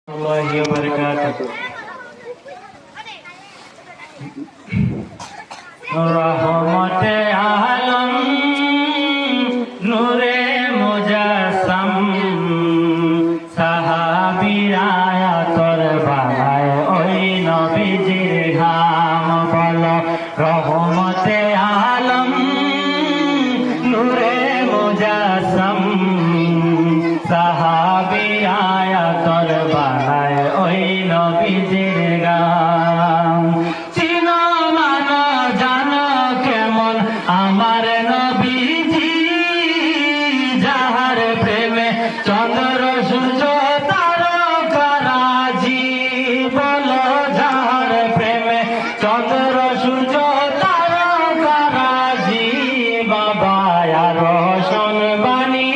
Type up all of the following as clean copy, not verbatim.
warahmatullahi wabarakatuh. रहमते आलम नूरे मुजस्सम साहाबीरा তোর বালায় ওই নবীজির ঘাম বলো रहमते आलम नूरे मुजस्सम সাহাবীরা তোর বালায় ওই নবীজির ঘাম আমার নবীজি যাহার প্রেমে চন্দ্র সূর্য তারকারাজি বলো যাহার প্রেমে চন্দ্র সূর্য তারকারাজি বাবা আর শোনবানি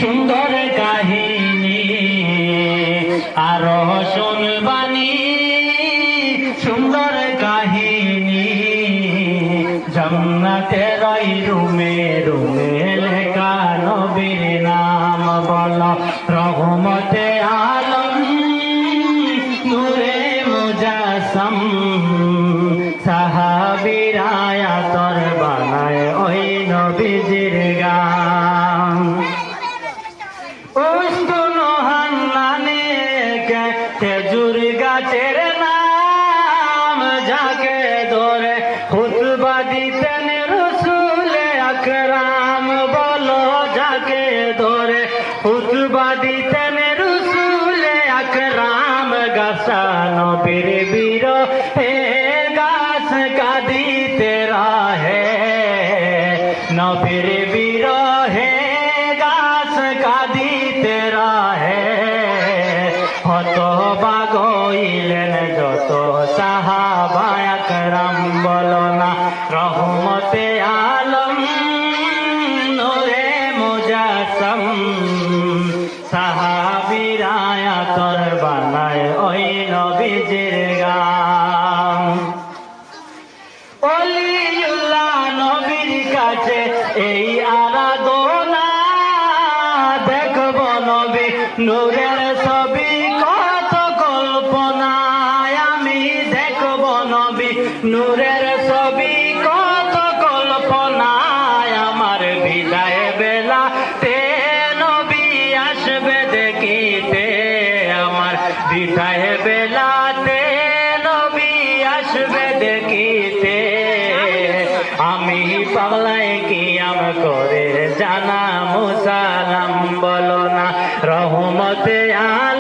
সুন্দর কাহিনী আর শোনবানি সুন্দর কাহিনী জন্নতের ওই রুমে রুমে লেখা নবীর নাম বলো রহমতে আলম নূরে মুজাসম সাহাবীরা তোর বানায় ওই নবীজির গান উস্তুনো হান্নানে খেজুর গাছের নাম যাকে ধরে খুতবা দিতেন রসুল আকরাম বলো যাকে ধরে খুতবা দিতেন রসুল আকরাম গাছা নবীর বীর হে গাছ কাঁদিতে রহে নবীর বীর হে গাছ কাঁদিতে রহে হতবাক হইলেন যত সাহাবা আকরাম বলো না রহমতে আলম নূরে মুজাসসম সাহাবীরা তোর বানায় ওই নবীজির গান ওলিউল্লাহ নবীর কাছে এই আরাধনা দেখব নবী নূরের ছবি কত কল্পনায় আমি দেখব নবী নূরের ছবি কত কল্পনায় আমার বিদায় বেলা তে নবী আসবে দেখিতে আমার বিদায় বেলাতে নবী আসবে দেখিতে আমি পাগলায় কিয়াম করে জানা মুসালাম বলো না রহমতে আলম